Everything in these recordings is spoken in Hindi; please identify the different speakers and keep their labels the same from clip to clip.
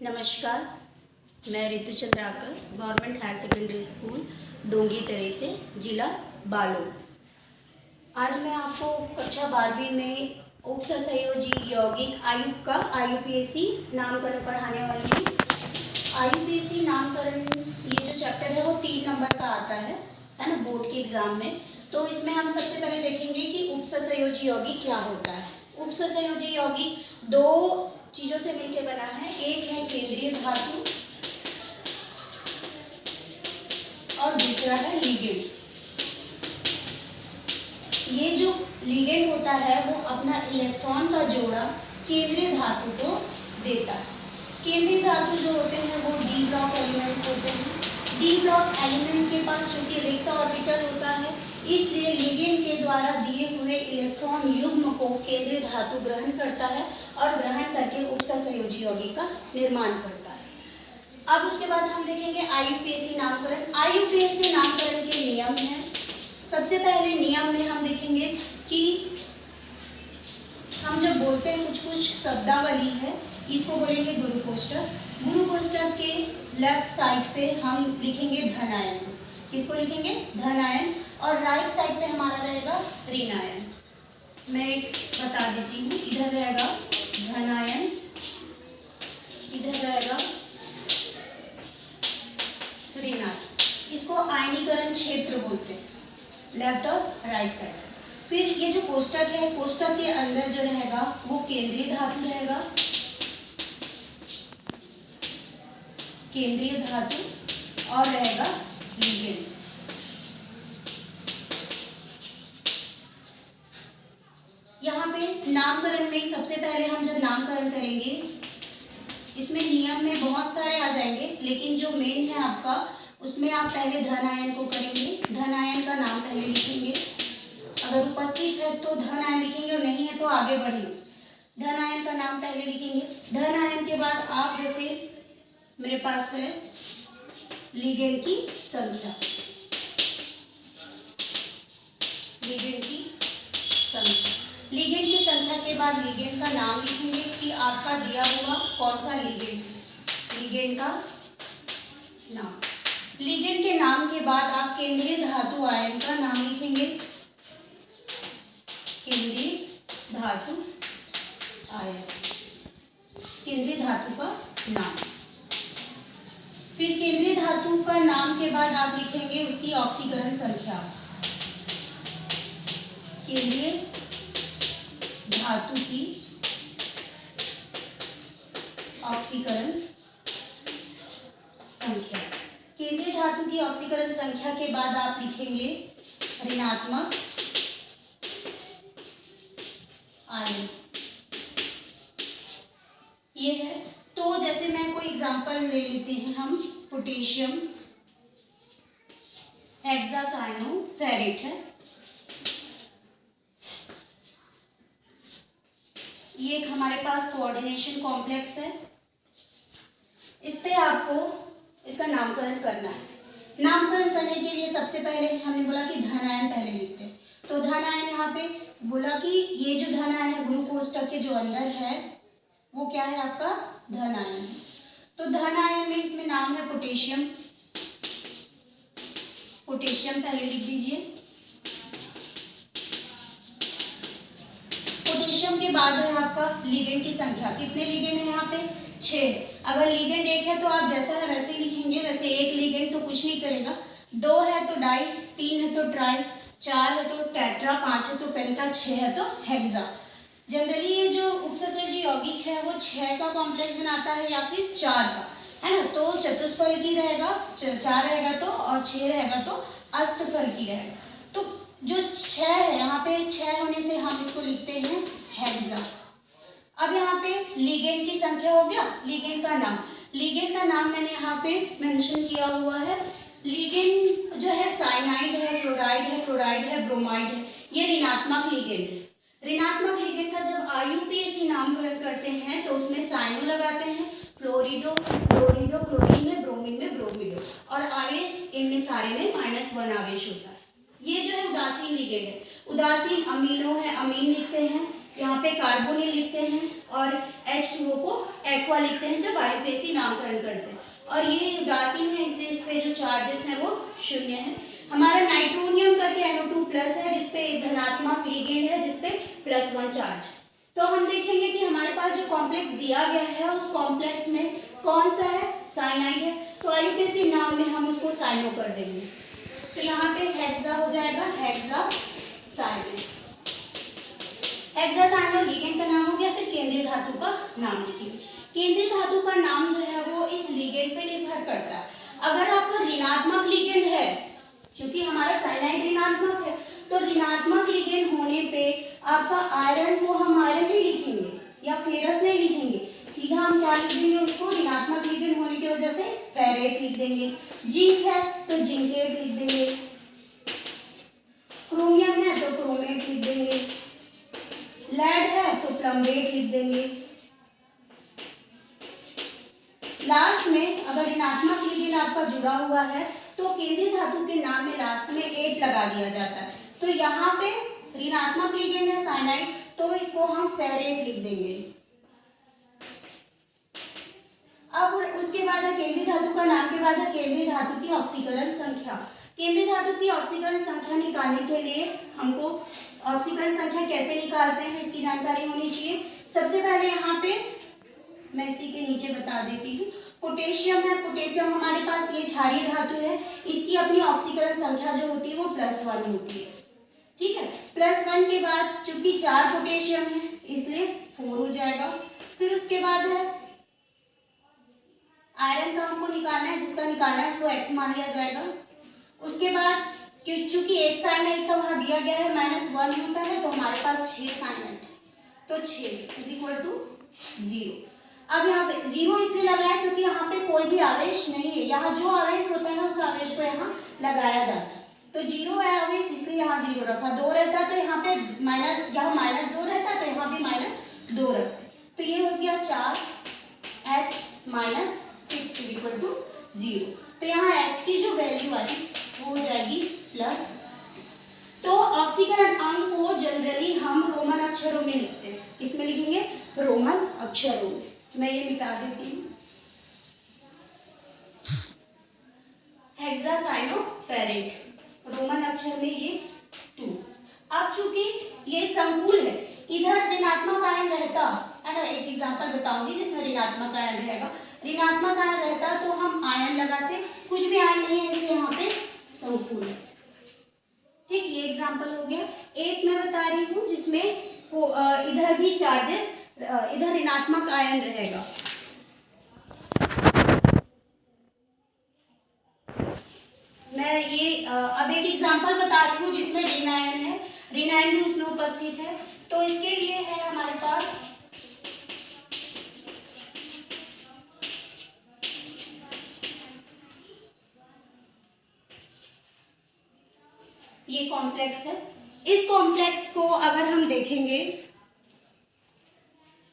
Speaker 1: नमस्कार, मैं Ritu Chandrakar, government higher secondary school Dongi Tare से, जिला बालोद। आज मैं आपको कक्षा 12वीं में उप सहसंयोजी यौगिक आयुक्त का IUPAC नामकरण पढ़ाने वाली हूँ। IUPAC नामकरण ये जो चैप्टर है वो 3 नंबर का आता है ना, बोर्ड के एग्जाम में। तो इसमें हम सबसे पहले देखेंगे कि उप सहसंयोजी यौगिक क्या होता है। उप सहसंयोजी यौगिक दो चीजों से मिलकर बना है, एक है केंद्रीय धातु और दूसरा है लिगेंड। ये जो लिगेंड होता है वो अपना इलेक्ट्रॉन का जोड़ा केंद्रीय धातु को देता है। केंद्रीय धातु जो होते हैं वो डी ब्लॉक एलिमेंट होते हैं। डी ब्लॉक एलिमेंट के पास चूंकि रिक्त ऑर्बिटल होता है, इसलिए लिगेंड के द्वारा दिए हुए इलेक्ट्रॉन युग्म को केंद्रीय धातु ग्रहण करता है और ग्रहण करके उप सहसंयोजी यौगिक का निर्माण करता है। अब उसके बाद हम देखेंगे IUPAC नामकरण। IUPAC नामकरण के नियम हैं। सबसे पहले नियम में हम देखेंगे कि हम जब बोलते हैं कुछ शब्दावली है, इसको बोलेंगे गुरु कोष्ठक। गुरु कोष्ठक के लेफ्ट साइड पे हम लिखेंगे धनायन। किसको लिखेंगे? धनायन। और राइट साइड पे हमारा रहेगा ऋणायन। मैं बता देती हूँ, इधर रहेगा धनायन, इधर रहेगा ऋणायन। इसको आयनीकरण क्षेत्र बोलते हैं, लेफ्ट और राइट साइड। फिर ये जो कोष्ठक है, कोष्ठक के अंदर जो रहेगा वो केंद्रीय धातु रहेगा, केंद्रीय धातु, और रहेगा लिगेंड। यहाँ पे नामकरण में सबसे पहले हम जब नामकरण करेंगे, इसमें नियम में बहुत सारे आ जाएंगे, लेकिन जो मेन है आपका, उसमें आप पहले धनायन को करेंगे। धनायन का नाम पहले लिखेंगे, अगर उपस्थित है तो धनायन लिखेंगे और नहीं है तो आगे बढ़ेंगे। धनायन का नाम पहले लिखेंगे। धनायन के बाद आप जैसे मेरे पास है लिगेंड की संख्या, लिगेंड की संख्या। लिगेंड की संख्या के बाद लिगेंड का नाम लिखेंगे कि आपका दिया हुआ कौन सा लिगेंड है, लिगेंड का नाम। लिगेंड के नाम के बाद आप केंद्रीय धातु आयन का नाम लिखेंगे, केंद्रीय धातु आयन, केंद्रीय धातु का नाम। फिर केंद्रीय धातु का नाम के बाद आप लिखेंगे उसकी ऑक्सीकरण संख्या, केंद्रीय धातु की ऑक्सीकरण संख्या। केंद्रीय धातु की ऑक्सीकरण संख्या के बाद आप लिखेंगे ऋणात्मक आयन। ये है। तो जैसे मैं कोई एग्जांपल ले लेते हैं हम, पोटेशियम हेक्सासाइनोफेरेट है, ये एक हमारे पास कोऑर्डिनेशन कॉम्प्लेक्स है। इस पे आपको इसका नामकरण करना है। नामकरण करने के लिए सबसे पहले हमने बोला कि धनायन पहले लिखते हैं, तो धनायन यहाँ पे बोला कि ये जो धनायन है गुरु कोष्ठक के जो अंदर है वो क्या है आपका? धनायन है। तो धनायन में इसमें नाम है पोटेशियम, पोटेशियम पहले लिख दीजिए। पोटेशियम के बाद है आपका लिगेंड की संख्या। कितने लिगेंड है यहाँ पे? 6। अगर लिगेंड 1 है तो आप जैसा है वैसे ही लिखेंगे। वैसे 1 लिगेंड तो कुछ नहीं करेगा। 2 है तो डाई, 3 है तो ट्राई, 4 है तो टेट्रा, 5 है तो पेंटा, 6 है तो हेक्सा। जनरली ये जो उप सहसंयोजी यौगिक है वो 6 का कॉम्प्लेक्स बनाता है या फिर 4 का, है ना। तो चतुष्फल की रहेगा, 4 रहेगा तो, और 6 रहेगा तो अष्टफल की रहेगा। तो जो 6 है यहाँ पे, 6 होने से हम इसको लिखते हैं हेक्सा। अब यहाँ पे लिगेंड की संख्या हो गया, लिगेंड का नाम। लिगेंड का नाम मैंने यहाँ पे मेंशन किया हुआ है। लिगेंड जो है साइनाइड है, फ्लोराइड है, क्लोराइड है, ब्रोमाइड है, ये ऋणात्मक लिगेंड है। ऋणात्मक लिगेंड का जब IUPAC नामकरण करते हैं तो उसमें साइनो लगाते हैं, फ्लोरिडो, क्लोरिडो, क्लोरीन में, ब्रोमीन में, ब्रोमिडो, और आवेश इनमें सारे में -1 आवेश होता है। ये जो है उदासीन लिगेंड है। उदासीन अमीनो है, अमीन लिखते हैं। यहाँ पे कार्बोनिल लिखते हैं और H2O को एक्वा लिखते हैं जब आयुपेसी नामकरण करते हैं। और ये उदासीन है इसलिए इस पे जो चार्जेस हैं वो शून्य है। हमारा नाइट्रोनियम करके NO2 प्लस है जिसपे एक धनात्मक लिगेंड है जिसपे +1 चार्ज। तो हम देखेंगे कि हमारे पास जो कॉम्प्लेक्स दिया गया है उस कॉम्प्लेक्स में कौन सा है, साइनाइड है, तो आयुपेसी नाम में हम उसको साइनो कर देंगे। तो यहाँ पे हेक्सा हो जाएगा, हेक्सासाइनो। हेक्सासाइनो लिगेंड का नाम हो गया। फिर केंद्रीय धातु का नाम लिखेंगे। केंद्रीय धातु का नाम जो है वो इस लिगेंड पे निर्भर करता है। अगर आपका ऋणात्मक लिगेंड है, क्योंकि हमारा साइनाइड ऋणात्मक है, तो ऋणात्मक लिगेंड होने पे आपका आयरन को हम आयरन नहीं लिखेंगे या फेरस नहीं लिखेंगे, सीधा हम क्या लिख देंगे उसको, ऋणात्मक लिगेंड होने की वजह से फेरेट लिख देंगे। जिंक है तो जिंकेट लिख देंगे, क्रोमियम है तो क्रोमेट लिख देंगे, लेड है तो प्लम्बेट लिख देंगे। लास्ट में अगर ऋणात्मक लिगेंड आपका जुड़ा हुआ है तो केंद्रीय धातु के नाम में लास्ट में 8 लगा दिया जाता है। तो यहाँ पे ऋणात्मक लिगेंड है साइनाइड, तो इसको हम फेरेट लिख देंगे। अब उसके बाद है केंद्रीय धातु का नाम के बाद है केंद्रीय धातु की ऑक्सीकरण संख्या। केंद्रीय धातु की ऑक्सीकरण संख्या निकालने के लिए हमको ऑक्सीकरण संख्या कैसे निकालते हैं इसकी जानकारी होनी चाहिए। सबसे पहले यहाँ पे मैं इसी के नीचे बता देती हूँ, पोटेशियम है, पोटेशियम हमारे पास ये क्षारीय धातु है, इसकी अपनी ऑक्सीकरण संख्या जो होती है वो +1 होती है, ठीक है। +1 के बाद चूंकि 4 पोटेशियम है इसलिए 4 हो जाएगा। फिर उसके बाद है आयरन का हमको निकालना है, जिसका निकालना है उसको X मान लिया जाएगा। उसके बाद चूंकि एक साइनाइड का वहां दिया गया है -1 होता है, तो हमारे पास 6 साइनाइड, तो 6 = 0। अब यहाँ पे 0 इसलिए लगाया क्योंकि यहाँ पे कोई भी आवेश नहीं है, यहाँ जो आवेश होता है ना उस आवेश को यहाँ लगाया जाता है, तो 0 है आवेश इसलिए यहाँ 0 रखा। 2 रहता तो यहाँ पे यहाँ -2 रहता तो यहाँ भी -2 रखते, तो ये हो गया 4x - 6 = 0। तो यहाँ x की जो वैल्यू आई वो हो जाएगी प्लस। तो ऑक्सीकरण अंक को जनरली हम रोमन अक्षरों में लिखते हैं, इसमें लिखेंगे रोमन अक्षरों में। मैं ये मिटा देती हूँ, हेक्सासाइनोफेरेट रोमन अक्षर में ये 2। अब चूंकि ये संकुल है, इधर ऋणात्मक आयन रहता है ना, एक एग्जांपल बताऊंगी जिसमें ऋणात्मक आयन रहेगा, ऋणात्मक आयन रहता तो हम आयन लगाते, कुछ भी आयन नहीं है इसलिए यहाँ पे संकुल है, ठीक। ये एग्जांपल हो गया। एक मैं बता रही हूँ जिसमें इधर भी चार्जेस, इधर ऋणात्मक आयन रहेगा। मैं ये अब एक एग्जांपल बता रही हूँ जिसमें ऋण आयन है, ऋण आयन भी उसमें उपस्थित है। तो इसके लिए है हमारे पास ये कॉम्प्लेक्स है। इस कॉम्प्लेक्स को अगर हम देखेंगे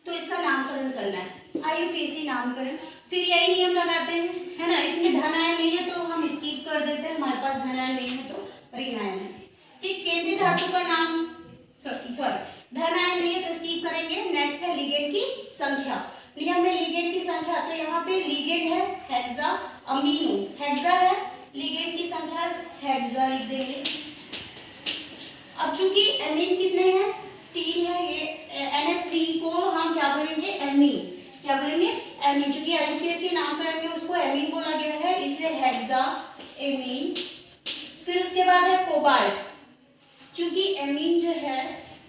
Speaker 1: तो इसका नामकरण करना है, आयुपेसी नामकरण। फिर यही नियम लगाते हैं, है ना, इसमें धन आयन नहीं है तो हम स्किप कर देते हैं, हमारे पास धन आयन नहीं है तो ऋण आयन है, ठीक। केंद्रीय धातु का नाम सॉरी धन आयन नहीं है तो स्किप करेंगे। नेक्स्ट है लिगेंड की संख्या। नियम में लिगेंड की संख्या, तो यहाँ पे लिगेंड है हेक्सा अमीनो, हेक्सा है, लिगेंड की संख्या हेक्सा लिख देंगे। अब चूंकि एमीन कितने हैं, 3 है, ये NH3 को हम क्या बोलेंगे, एमीन, क्या बोलेंगे, एमीन। चूंकि आयुपेसी नामकरण में उसको एमीन बोला गया है इसलिए हेक्सा एमीन। फिर उसके बाद है कोबाल्ट, चूंकि एमीन जो है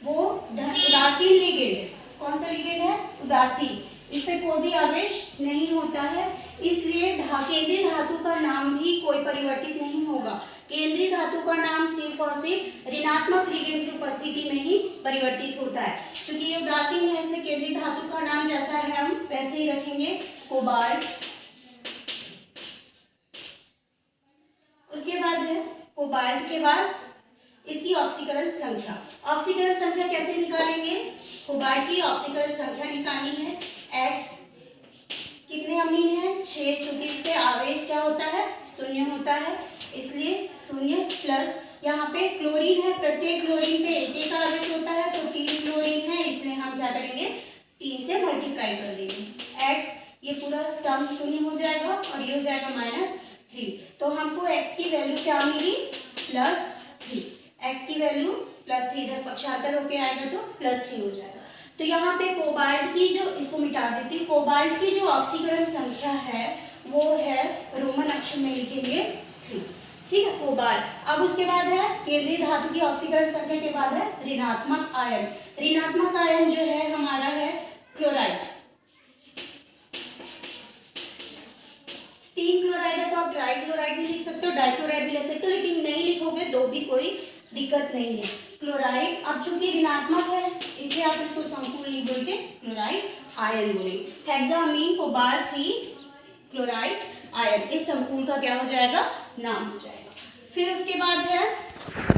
Speaker 1: वो उदासीन लिगेंड है, कौन सा लिगेंड है, उदासीन, इस पे कोई भी आवेश नहीं होता है इसलिए केंद्रीय धातु का नाम भी कोई परिवर्तित नहीं होगा। केंद्रीय धातु का नाम सिर्फ और सिर्फ ऋणात्मक लिगेंड की उपस्थिति में ही परिवर्तित होता है। चूंकि ये उदासीन है इसलिए केंद्रीय धातु का नाम जैसा है हम वैसे ही रखेंगे, कोबाल्ट। उसके बाद है कोबाल्ट के बाद इसकी ऑक्सीकरण संख्या। ऑक्सीकरण संख्या कैसे निकालेंगे, कोबाल्ट की ऑक्सीकरण संख्या निकालनी है, X कितने अमीन है, 6, चूंकि इस पे आवेश क्या होता है, 0 होता है इसलिए 0 प्लस यहाँ पे क्लोरीन है, प्रत्येक क्लोरीन पे एक एक आवेश होता है, तो 3 क्लोरीन है, इसलिए हम क्या करेंगे 3 से मल्टीप्लाई कर देंगे। x ये पूरा टर्म शून्य हो जाएगा और ये हो जाएगा -3। तो हमको x की वैल्यू क्या मिली +3। x की वैल्यू +3 इधर पक्षांतर होके आएगा तो +3 हो जाएगा। तो यहाँ पे कोबाल्ट की जो, इसको मिटा देती हूँ, कोबाल्ट की जो ऑक्सीकरण संख्या है वो है रोमन अक्षर में लिखेंगे 3। ठीक है, कोबाल्ट। अब उसके बाद है केंद्रीय धातु की ऑक्सीकरण संख्या के बाद है ऋणात्मक आयन। ऋणात्मक आयन जो है हमारा है क्लोराइड। 3 क्लोराइड है तो आप ट्राइक्लोराइड भी लिख सकते हो, डाइक्लोराइड भी लिख सकते हो, लेकिन नहीं लिखोगे तो भी कोई दिक्कत नहीं है। क्लोराइड अब चूंकि ऋणात्मक है इसलिए आप इसको संकुल नहीं बोलते, क्लोराइड आयन बोलेंगे। हेक्सामीन कोबाल्ट 3 क्लोराइड आयन, इस संकुल का क्या हो जाएगा नाम हो जाएगा। फिर उसके बाद है